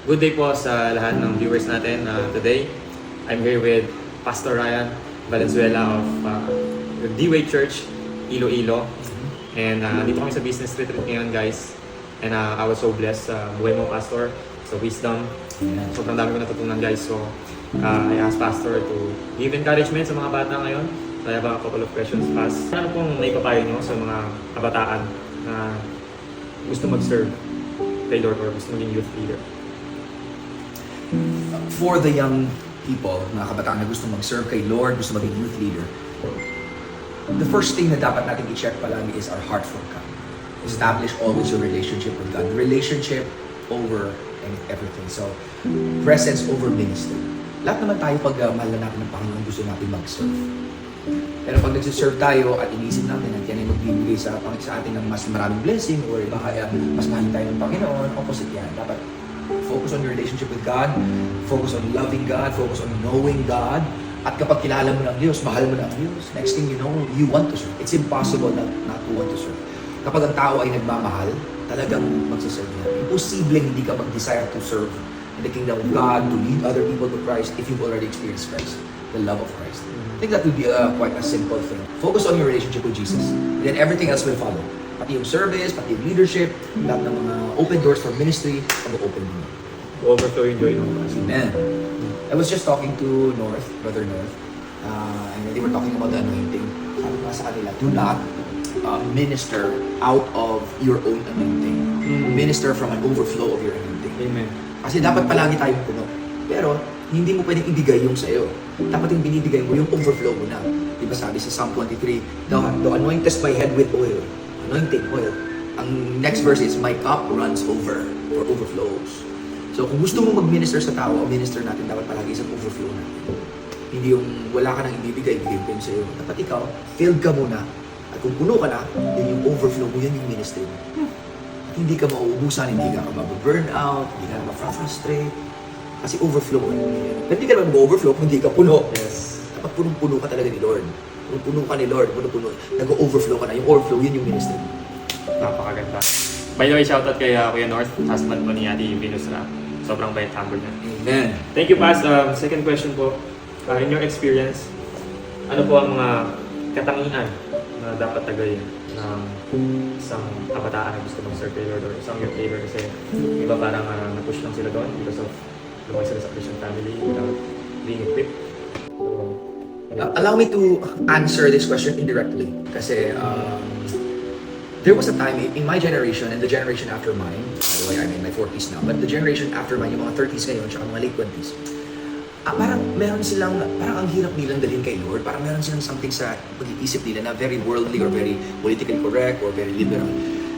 Good day po sa lahat ng viewers natin. Today, I'm here with Pastor Ryan Valenzuela of D-Way Church, Iloilo. And dito kami sa business retreat ngayon, guys. And I was so blessed sa buhay mo, Pastor, sa wisdom. Sobrang dami ko natutunan, guys. So, I asked Pastor to give encouragement sa mga bata ngayon. So, I have a couple of questions, Pas. Ano pong naipapayo nyo sa mga kabataan na gusto mag-serve kay Lord or gusto maging youth leader? For the young people, mga kabataan na gusto mag-serve kay Lord, gusto maging youth leader, the first thing na dapat natin i-check palagi is our heart for God. Establish always your relationship with God. Relationship over everything. So, presence over ministry. Lahat naman tayo pag mahal na natin ng Panginoon, gusto natin mag-serve. Pero pag nag-serve tayo at inisip natin at yan ay magbibigay sa atin ng mas maraming blessing or iba kaya mas mahal tayo ng Panginoon, opposite yan. Dapat focus on your relationship with God, focus on loving God, focus on knowing God. At kapag kilala mo ng Diyos, mahal mo ng Diyos, next thing you know, you want to serve. It's impossible not to want to serve. Kapag ang tao ay nagmamahal, talagang magsiserve niya. Imposible hindi ka mag-desire to serve in the kingdom of God, to lead other people to Christ if you've already experienced Christ, the love of Christ. I think that would be quite a simple thing. Focus on your relationship with Jesus, and then everything else will follow. Pati yung service, pati yung leadership, lahat ng mga open doors for ministry, mag-open din. Overflow yung joy ng Pastor. Amen. I was just talking to Brother North, and they were talking about the anointing. Sabi ko sa kanila, do not minister out of your own anointing. Minister from an overflow of your anointing. Amen. Kasi dapat palagi tayong puno. Pero, hindi mo pwedeng ibigay yung sa'yo. Dapat yung binibigay mo, yung overflow mo na. Diba sabi sa Psalm 23, the anointest my head with oil. Anointing, oil. Ang next verse is, my cup runs over, or overflows. So, kung gusto mo mag-minister sa tao, ang minister natin dapat palagi isang overflow natin. Hindi yung wala ka nang ibibigay ko yung sa'yo. Dapat ikaw, filled ka muna. At kung puno ka na, yun yung overflow mo, yan yung ministry mo. At hindi ka mauubusan, hindi ka mag-burn out, hindi ka ma-frustrate. Kasi overflow mo yun. Pero hindi ka naman mag-overflow kung hindi ka puno. Yes. Dapat punong-puno ka talaga ni Lord. Punong-puno ka ni Lord, punong-puno. Nag-overflow ka na. Yung overflow, yun yung ministry mo. Napakaganda. By the way, shoutout kay Kuya North, husband po ni Ate Venus na sobrang bait humble niya. Amen. Thank you, Pas. Second question po, in your experience, ano po ang mga katangian na dapat tagayin ng isang kabataan na gusto mag-serve kay Lord or isang youth leader kasi iba parang na-push lang sila doon because of lumaki sila sa Christian family without being equipped. Allow me to answer this question indirectly. Kasi there was a time in my generation and the generation after mine, by the way, I'm in my 40s now, but the generation after mine, yung mga 30s ngayon, tsaka mga late 20s, parang meron silang, parang ang hirap nilang dalhin kay Lord, parang meron silang something sa pag-iisip nila na very worldly or very politically correct or very liberal.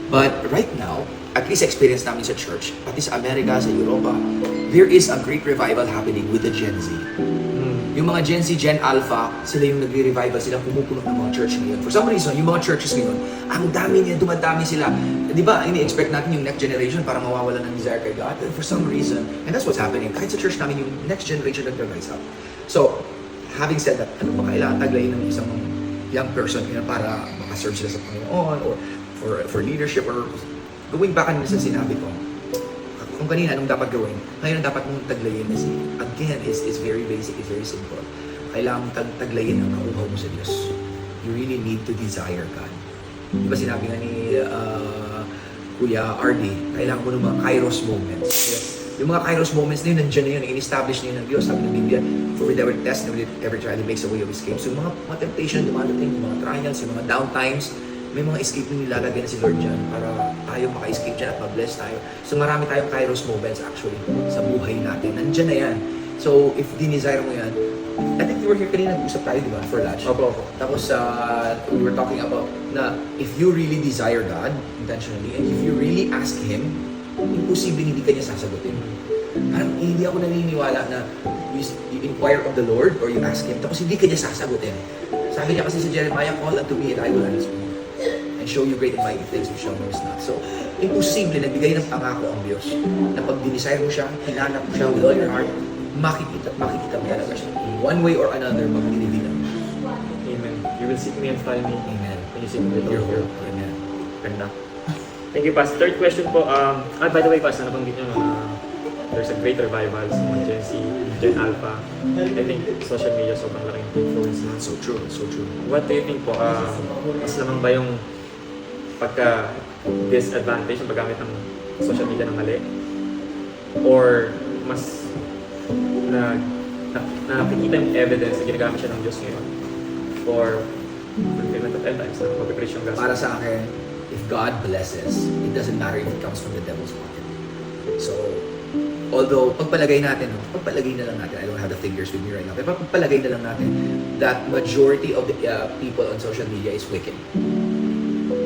But right now, at least experience namin sa church, pati sa Amerika, sa Europa, there is a great revival happening with the Gen Z. Yung mga Gen Z, Gen Alpha, sila yung nagre-revival, sila pumupuno ng mga church ngayon. For some reason, yung mga churches ngayon, ang dami niya, dumadami sila. Di ba, ini-expect natin yung next generation para mawawala ng desire kay God. But for some reason, and that's what's happening, kahit sa church namin, yung next generation nag-rise up. So, having said that, ano ba kailangan taglayin ng isang young person para makaserve sila sa Panginoon or for leadership or going back kanina sa sinabi ko, kung kanina anong dapat gawin, ngayon ang dapat mong taglayin is, again, is very basic, is very simple. Kailangan mong taglayin ang nakuha mo sa Diyos. You really need to desire God. Di ba sinabi nga ni Kuya RD, kailangan mo ng mga kairos moments. Yes. Yung mga kairos moments na yun, nandiyan na yun, in-establish na yun ng Diyos. Sabi ng Biblia, for with every test, every trial, He makes a way of escape. So yung mga temptation, dumadating, yung mga trials, yung mga downtimes, may mga escape na nilalagay na si Lord dyan para tayo maka-escape dyan at ma-bless tayo. So marami tayong kairos moments actually sa buhay natin. Nandyan na yan. So if dinesire mo yan, I think you were here kanina, nag-usap tayo, di ba, for lunch? Opo. Tapos we were talking about na if you really desire God intentionally and if you really ask Him, imposible hindi ka niya sasagutin. Parang hindi ako naniniwala na you inquire of the Lord or you ask Him, tapos hindi ka niya sasagutin. Sabi niya kasi sa Jeremiah, call unto me and I will answer you and show you great and mighty things which thou knowest not. So, imposible, nagbigay ng pangako ang Diyos na pag dinesire mo siya, hinanap mo siya with all your heart, makikita mo talaga siya. In one way or another, mag-reveal ang Diyos. Amen. You will seek me and find me. Amen. When you seek me with your whole heart. Amen. Ganda. Thank you, Pas. Third question po. By the way, Pas, nabanggit nyo na there's a great revival sa mga Gen Z, Gen Alpha. I think social media sobrang laking influence na. So true, so true. What do you think po, mas lamang ba yung pagka-disadvantage ng paggamit ng social media ng mali? Or mas nakikita yung evidence na ginagamit siya ng Diyos ngayon for fulfillment of end times na mag-preach yung gospel? Para sa akin, if God blesses, it doesn't matter if it comes from the devil's pocket. So, although, pagpalagay na lang natin, I don't have the figures with me right now, pero pagpalagay na lang natin that majority of the people on social media is wicked.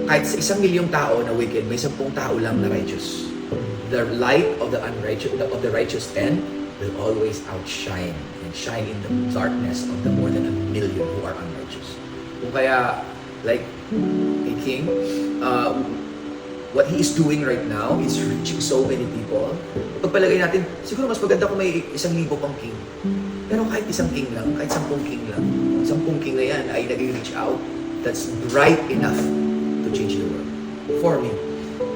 Kahit sa 1,000,000 tao na wicked, may 10 tao lang na righteous. The light of the righteous 10 will always outshine and shine in the darkness of the more than 1,000,000 who are unrighteous. Kung kaya, like a king, what he is doing right now is reaching so many people. Pagpalagay natin, siguro mas maganda kung may 1,000 pang king. Pero kahit 1 king lang, kahit 10 king lang, 10 king na yan ay nag-reach out, that's bright enough to change the world. For me.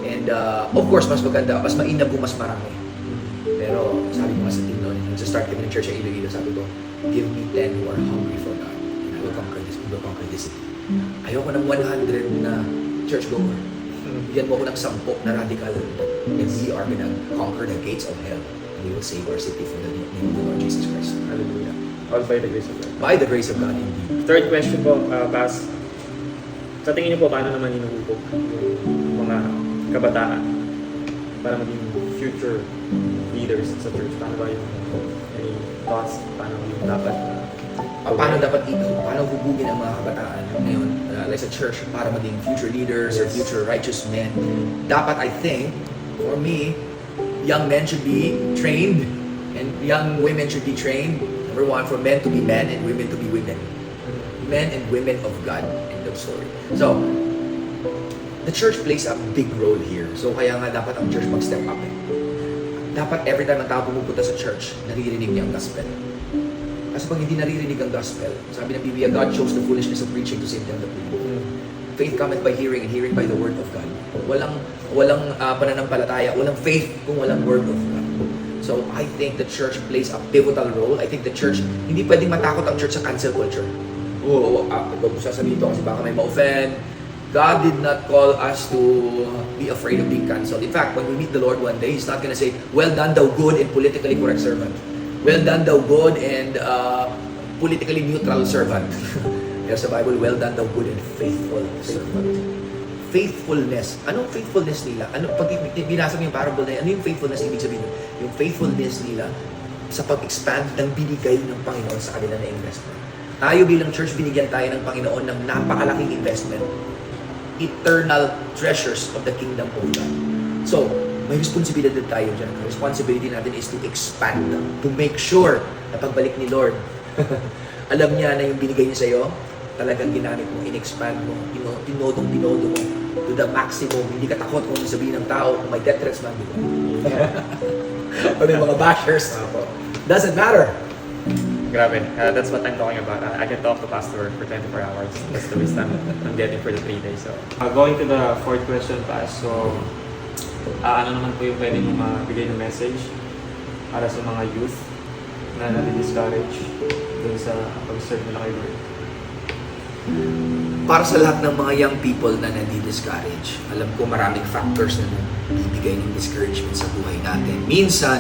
And of course, mas maganda, mas mainam kung mas marami. Pero sabi ko nga sa team noon, sa start kami ng church sa Iloilo, sabi ko, give me 10 who are hungry for God. And I will conquer this city. Ayoko ng 100 na churchgoer. Bigyan mo ko ng 10 na radical. And we are gonna conquer the gates of hell. And we will save our city from the name of the Lord Jesus Christ. Hallelujah. All by the grace of God. By the grace of God, indeed. Third question po, Paz. Sa tingin niyo po, paano naman inuhubog yung mga kabataan para maging future leaders sa church? Paano ba yung any thoughts? Paano yung dapat Paano hubugin ang mga kabataan ngayon, like sa church, para maging future leaders or future righteous men? Dapat, I think, for me, young men should be trained and young women should be trained. Number one, for men to be men and women to be women. Men and women of God. End of story. So, the church plays a big role here. So, kaya nga dapat ang church mag-step up. Dapat every time ang tao pumupunta sa church, naririnig niya ang gospel. Kasi pag hindi naririnig ang gospel, sabi ng Biblia, God chose the foolishness of preaching to save them that believe. Faith cometh by hearing and hearing by the word of God. Walang pananampalataya, walang faith kung walang word of God. So I think the church plays a pivotal role. I think the church, hindi pwedeng matakot ang church sa cancel culture. Huwag sasabihin ito kasi baka may ma-offend. God did not call us to be afraid of being cancelled. In fact, when we meet the Lord one day, He's not gonna say, well done thou good and politically correct servant. Well done thou good and politically neutral servant. There's sa Bible, well done thou good and faithful servant. Faithfulness. Anong faithfulness nila? Pag binasa mo yung parable na yan, ano yung faithfulness ibig sabihin? Yung faithfulness nila sa pag-expand ng binigay ng Panginoon sa kanila na investment. Tayo bilang church, binigyan tayo ng Panginoon ng napakalaking investment. Eternal treasures of the kingdom of God. So, may responsibilidad tayo dyan. Ang responsibility natin is to expand, to make sure na pagbalik ni Lord, alam niya na yung binigay niya sa'yo, talagang ginamit mo, in-expand mo, tinodong mo, to the maximum. Hindi ka takot kung sabihin ng tao, may death threats man, di ba? O may mga bashers. Doesn't matter. Grabe. That's what I'm talking about. I can talk to Pastor for 24 hours. That's the wisdom I'm getting for the 3 days. So, going to the fourth question, Pas. So, ano naman po yung pwede mong mabigay ng message para sa mga youth na nadi-discourage dun sa pag-serve nila kay Lord? Para sa lahat ng mga young people na nadi-discourage, alam ko maraming factors na bibigay ng discouragement sa buhay natin. Minsan,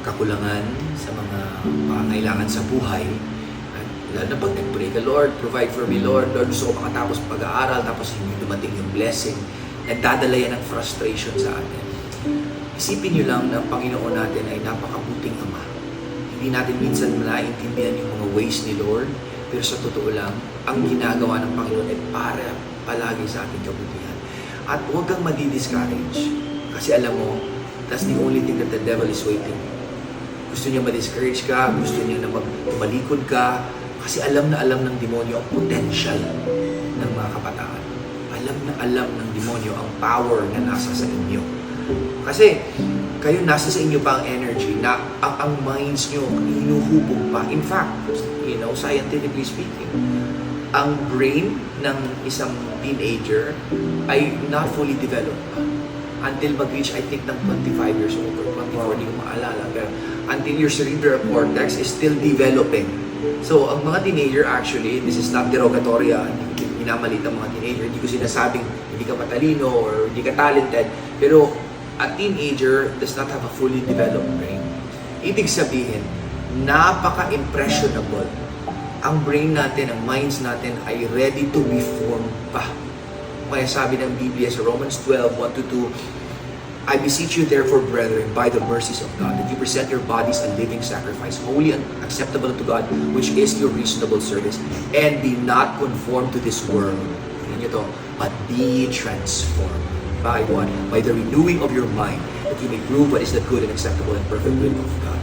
kakulangan sa mga pangangailangan sa buhay. At lalo na pag nag-pray ka, Lord, provide for me, Lord. Lord, gusto ko makatapos pag-aaral, tapos hindi dumating yung blessing. Nagdadala yan ng frustration sa atin. Isipin nyo lang na ang Panginoon natin ay napakabuting Ama. Hindi natin minsan naiintindihan yung mga ways ni Lord, pero sa totoo lang, ang ginagawa ng Panginoon ay para palagi sa ating kabutihan. At huwag kang madi-discourage. Kasi alam mo, that's the only thing that the devil is waiting. Gusto niya ma-discourage ka, gusto niya na malikod ka, kasi alam na alam ng demonyo ang potential ng mga kabataan. Alam na alam ng demonyo ang power na nasa sa inyo. Kasi kayo nasa sa inyo pa ang energy na ang minds nyo hinuhubog pa. In fact, scientifically speaking, ang brain ng isang teenager ay not fully developed pa. until mag-reach, I think, ng 25 years old or 24, hindi ko maalala. Pero until your cerebral cortex is still developing. So, ang mga teenager actually, this is not derogatory, hindi ko minamalit ang mga teenager, hindi ko sinasabing hindi ka matalino or hindi ka talented, pero a teenager does not have a fully developed brain. Ibig sabihin, napaka-impressionable. Ang brain natin, ang minds natin ay ready to be formed pa. Kaya sabi ng Biblia sa Romans 12, 1-2, I beseech you therefore, brethren, by the mercies of God, that you present your bodies a living sacrifice, holy and acceptable to God, which is your reasonable service. And be not conformed to this world, ito, but be transformed. By what? By the renewing of your mind, that you may prove what is the good and acceptable and perfect will of God.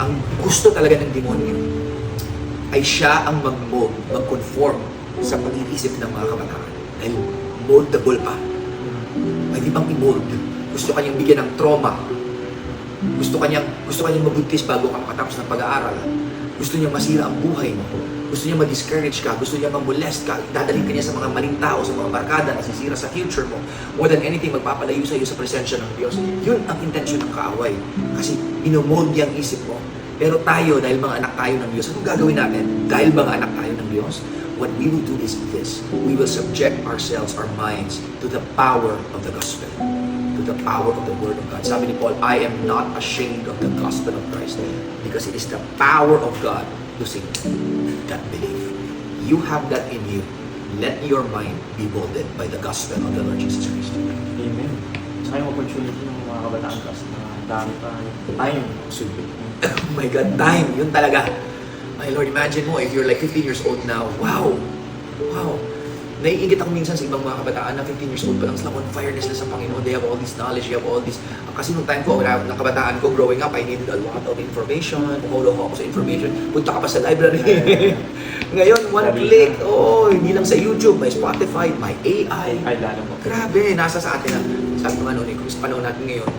Ang gusto talaga ng demonyo ay siya ang mag-conform sa pag-iisip ng mga kabataan. Dahil moldable pa. Pwede bang i-mold? Gusto kanyang bigyan ng trauma. Gusto kanyang mabuntis bago ka makatapos ng pag-aaral. Gusto niyang masira ang buhay mo. Gusto niya ma-discourage ka, gusto niya ma-molest ka, dadalhin ka niya sa mga maling tao, sa mga barkada, nasisira sa future mo. More than anything, magpapalayo sa iyo sa presensya ng Diyos. Yun ang intensyon ng kaaway. Kasi inomold niya ang isip mo. Pero tayo, dahil mga anak tayo ng Diyos, anong gagawin natin? Dahil mga anak tayo ng Diyos, what we will do is this. We will subject ourselves, our minds, to the power of the gospel. To the power of the word of God. Sabi ni Paul, I am not ashamed of the gospel of Christ, because it is the power of God to save that belief. You have that in you. Let your mind be molded by the gospel of the Lord Jesus Christ. Amen. Saka yung opportunity ng mga kabataan kasi na dami pa time. Oh my God, time. Yun talaga. My Lord, imagine mo, if you're like 15 years old now, wow. Naiingit ako minsan sa ibang mga kabataan na 15 years old pa lang sila, on fire na sila sa Panginoon. They have all this knowledge, they have all this. Kasi nung time ko, ng kabataan ko, growing up, I needed a lot of information. Pumulo ako sa information. Punta ka pa sa library. Ngayon, one click. Hindi lang sa YouTube, may Spotify, may AI. Ay, lalo mo. Grabe, nasa sa atin na. Sabi ko nga noon, kung sa panahon natin ngayon,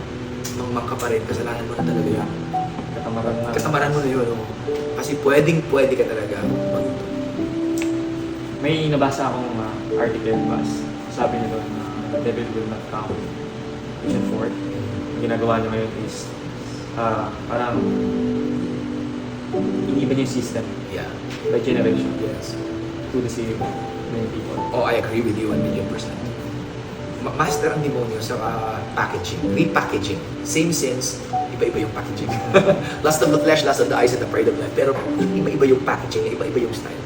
mangmang ka pa rin, kasalanan mo na talaga yan. Katamaran mo na yun. Kasi pwede ka talaga mag-ito. May nabasa akong article bus. Sabi nito na the devil will not come. Vision 4. Ang ginagawa niya ngayon is parang iniba niya yung system Yeah. by generation Yes. to deceive many people. I agree with you 1,000,000%. Master ang demonyo sa packaging, repackaging. Same sense, iba-iba yung packaging. Lust of the flesh, lust of the eyes, and the pride of life. Pero iba-iba yung packaging, iba-iba yung style.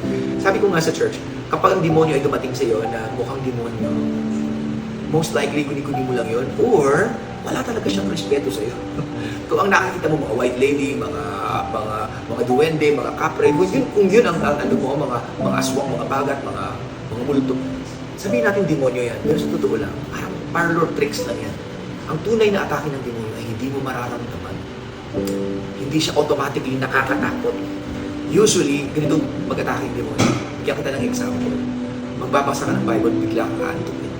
Sabi ko nga sa church, kapag ang demonyo ay dumating sa iyo na mukhang demonyo, most likely guni-guni mo lang yun, or wala talaga siyang respeto sa iyo. Kung ang nakikita mo mga white lady, mga duwende, mga kapre, kung yun ang ano mo, mga aswang, mga bagat, mga multo, sabihin natin demonyo yan. Pero sa totoo lang, parang parlor tricks lang yan. Ang tunay na atake ng demonyo ay hindi mo mararamdaman. Hindi siya automatically nakakatakot. Usually, ganito mag-atake ng demonyo. Bigyan kita ng example. Magbabasa ka ng Bible, bigla kang aantukin.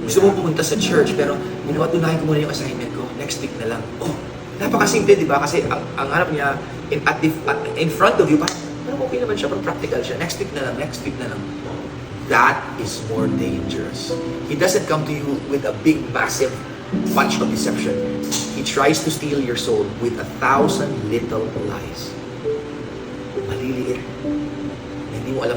Gusto mo pumunta sa church, pero unahin ko muna yung assignment ko. Next week na lang. Napakasimple, di ba? Kasi ang harap niya, in front of you, parang okay naman siya, parang practical siya. Next week na lang. That is more dangerous. He doesn't come to you with a big, massive punch of deception. He tries to steal your soul with 1,000 little lies. Maliliit. Hindi mo alam.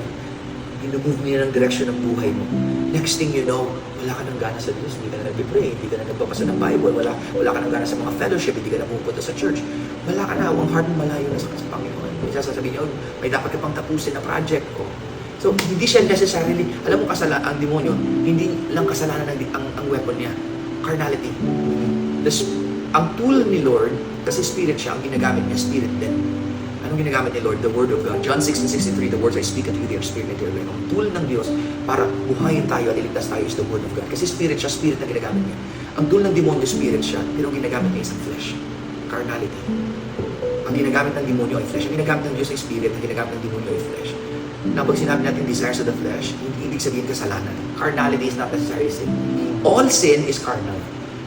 Minumove niya ng direction ng buhay mo. Next thing you know, wala ka ng gana sa Diyos. Hindi ka na nag-pray. Hindi ka na nagbabasa ng Bible. Wala ka ng gana sa mga fellowship. Hindi ka na pupunta sa church. Wala ka na. Ang heart mo malayo na sa Panginoon. May sasabihin niya, may dapat ka pang tapusin na project ko. So, hindi siya necessarily, alam mo ang demonyo, hindi lang kasalanan ang weapon niya. Carnality. Ang tool ni Lord, kasi spirit siya, ang ginagamit niya, spirit din. Anong ginagamit ni Lord? The Word of God. John 6:63, the words I speak unto you, they are spirit and they are life. Ang tool ng Diyos para buhayin tayo at iligtas tayo is the Word of God. Kasi spirit siya, spirit na ginagamit niya. Ang tool ng demonyo, spirit siya, pero ang ginagamit niya is ang flesh. Carnality. Ang ginagamit ng demonyo ay flesh. Ang ginagamit ng Diyos ay spirit, ang ginagamit ng demonyo ay flesh. Na pag sinabi natin desires of the flesh, hindi ibig sabihin kasalanan. Carnality is not necessarily sin. All sin is carnal,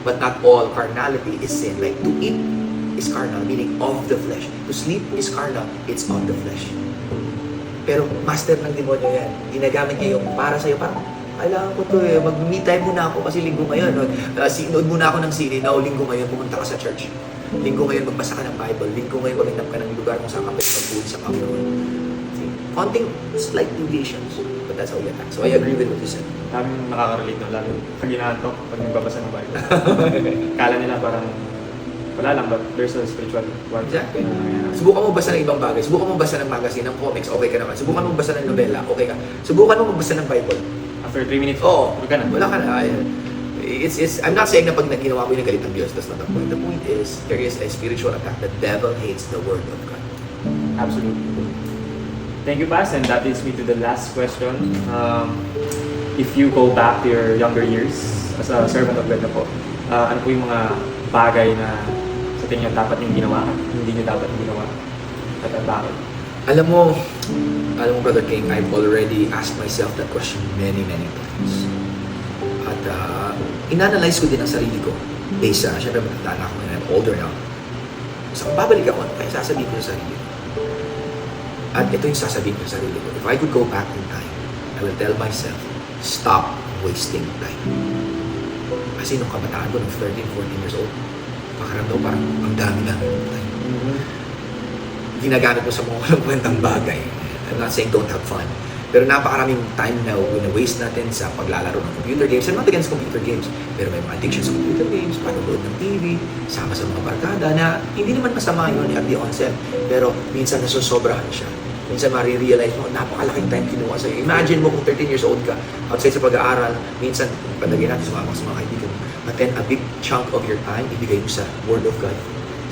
but not all carnality is sin. Like to eat is carnal, meaning of the flesh. To sleep is carnal, it's of the flesh. Pero master ng demonyo yan. Ginagamit niya yung para sa'yo, parang kailangan ko to eh, mag-me time muna ako kasi linggo ngayon. Nood muna ako ng sine, linggo ngayon pumunta ka sa church. Linggo ngayon magbasa ka ng Bible. Linggo ngayon maghanap ka ng lugar kung saan ka pwede magpuwi sa Panginoon. See, konting slight deviations, but that's how we attack. So I agree with what you said. Daming nakaka-relate no, lalo pag inaantok, pag nagbabasa ng Bible. Kala nila parang wala lang, but there's a spiritual warfare. Exactly. Subukan mo basa ng ibang bagay. Subukan mo basa ng magazine, ng comics, okay ka naman. Subukan mo basa ng nobela, okay ka. Subukan mo magbasa ng Bible. After 3 minutes, Oo. tulog ka na. Wala ka na. I'm not saying na pag naginawa ko yung nagalit ng Diyos, that's not the point. The point is, there is a spiritual attack. The devil hates the word of God. Absolutely. Thank you, Pas. And that leads me to the last question. If you go back to your younger years as a servant of God na po, ano po yung mga bagay na sa tingin nyo dapat yung ginawa, hindi nyo dapat yung ginawa, at bakit? Alam mo, Brother King, I've already asked myself that question many times. At inanalyze ko din ang sarili ko based sa, syempre matanda na ako ngayon, I'm older now. So, babalik ako, kaya sasabihin ko sa sarili ko. At ito yung sasabihin ko sa sarili ko. If I could go back in time, I will tell myself, stop wasting time. Kasi nung kabataan ko, nung 13, 14 years old, pakaramdaw parang ang dami na time. Ginagamit mo sa mga walang kwentang bagay. I'm not saying don't have fun. Pero napakaraming time na waste natin sa paglalaro ng computer games. I'm not against computer games. Pero may mga addiction sa computer games, panonood ng TV, sama sa mga barkada na hindi naman masama yun at the onset. Pero minsan nasusobrahan siya. Minsan marirealize mo, napakalaking time kinuha sa'yo. Imagine mo kung 13 years old ka, outside sa pag-aaral, minsan, palagay natin sa mga kaibigan mo. But then, a big chunk of your time, ibigay mo sa Word of God,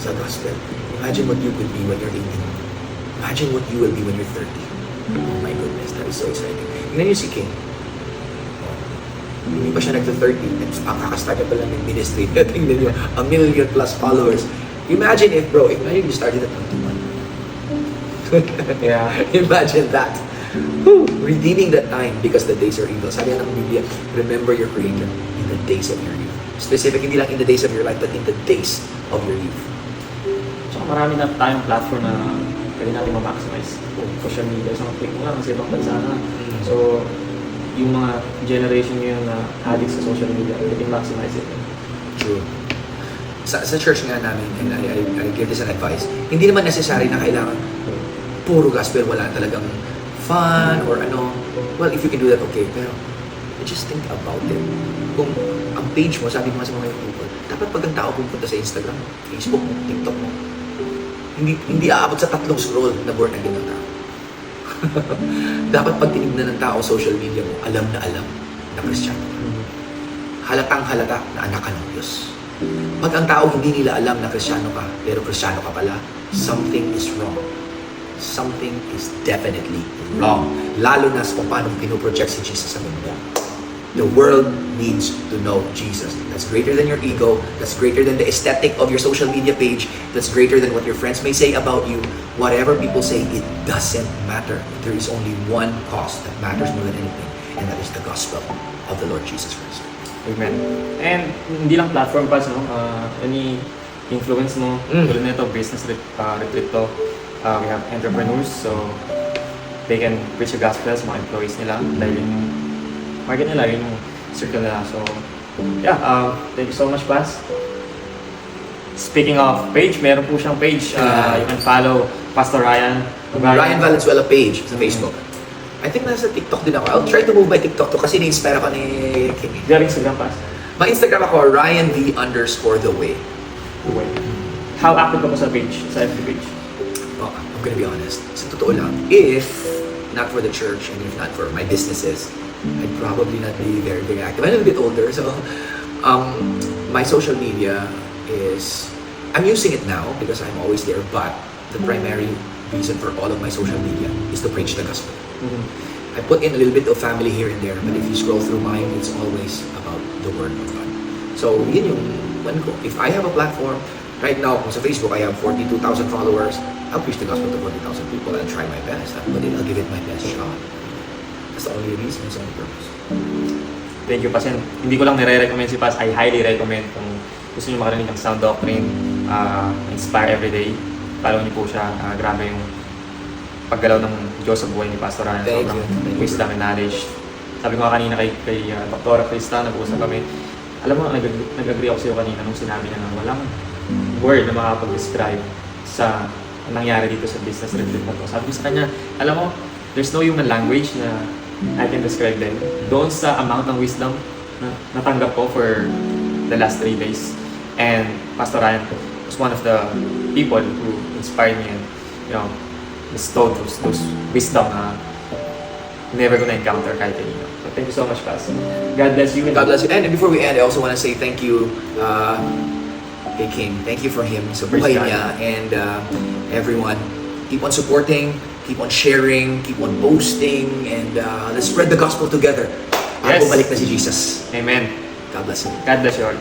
sa Gospel. Imagine what you could be when you're 18. Imagine what you will be when you're 30. Oh my goodness, that is so exciting. Tingnan niyo si King. Hindi pa siya nagta-30. Ang kakastart pa lang ng ministry. Tingnan niyo, 1 million plus followers. Imagine if you started at 21. Yeah. Imagine that. Whew. Redeeming that time because the days are evil. Sabi ng Biblia, remember your Creator in the days of your youth. Specific, hindi lang in the days of your life, but in the days of your youth. Tsaka marami na tayong platform na pwede natin ma-maximize. Social media, isang click mo lang sa ibang bansa na. So, yung mga generation ngayon na addict sa social media, they can maximize it. True. Sa church nga namin, and I give this an advice, hindi naman necessary na kailangan puro gospel, wala talagang fun or ano. Well, if you can do that, okay. Pero, just think about it. Kung ang page mo, sabi mo nga sa mga people, dapat pag ang tao pupunta sa Instagram, Facebook mo, TikTok mo, hindi aabot sa 3 scroll na born again ng tao. Dapat pag tinignan ng tao social media mo, alam na Kristiyano. Halatang halata na anak ka ng Diyos. Pag ang tao hindi nila alam na Kristiyano ka, pero Kristiyano ka pala, something is wrong. Something is definitely wrong. Lalo na sa kung paano pinoproject si Jesus sa mundo. The world needs to know Jesus. That's greater than your ego. That's greater than the aesthetic of your social media page. That's greater than what your friends may say about you. Whatever people say, it doesn't matter. There is only one cause that matters more than anything, and that is the gospel of the Lord Jesus Christ. Amen. And hindi lang platform pa, no? Any influence mo, tulad nito, business retreat to. We have entrepreneurs, so they can preach the gospel sa mga employees nila dahil yung market nila, yung circle nila. So, yeah, thank you so much, Bas. Speaking of page, meron po siyang page. You can follow Pastor Ryan. Ryan Valenzuela page sa Facebook. I think nasa TikTok din ako. I'll try to move my TikTok to kasi na-inspire ako ni King. Diyan Instagram, Pas. Ma-Instagram ako, RyanV_the_way. How active ako sa page, sa FB page? Oh, I'm gonna be honest. Sa totoo lang, if not for the church and if not for my businesses, I'd probably not be very active. I'm a little bit older, so my social media is, I'm using it now because I'm always there, but the primary reason for all of my social media is to preach the gospel. I put in a little bit of family here and there, but if you scroll through mine, it's always about the Word of God. So, yun yung one ko. If I have a platform, right now, kung sa Facebook, I have 42,000 followers, I'll preach the gospel to 40,000 people and try my best. But I'll give it my best shot. That's the only reason, it's the only purpose. Thank you, Pas. And hindi ko lang nire-recommend si Pas, I highly recommend kung gusto niyo makarinig ng sound doctrine, inspire everyday. Follow niyo po siya. Grabe yung paggalaw ng Diyos sa buhay ni Pastor Ryan. Thank Sobrang you. wisdom and knowledge. Sabi ko nga kanina kay Dr. Krista, nag-uusap kami. Alam mo, nag-agree ako sa'yo kanina nung sinabi niya na walang word na makapag-describe sa nangyari dito sa business retreat na to. Sabi ko sa kanya, alam mo, there's no human language na I can describe them. Doon sa amount ng wisdom na natanggap ko for the last 3 days. And Pastor Ryan was one of the people who inspired me and, you know, bestowed those wisdom na never gonna encounter kahit kanino. So thank you so much, Pastor. God bless you. God bless you. And before we end, I also want to say thank you kay King. Thank you for him sa buhay niya. And everyone, keep on supporting, keep on sharing, keep on posting, and let's spread the gospel together. Yes. Bumalik na si Jesus. Amen. God bless you. God bless you all.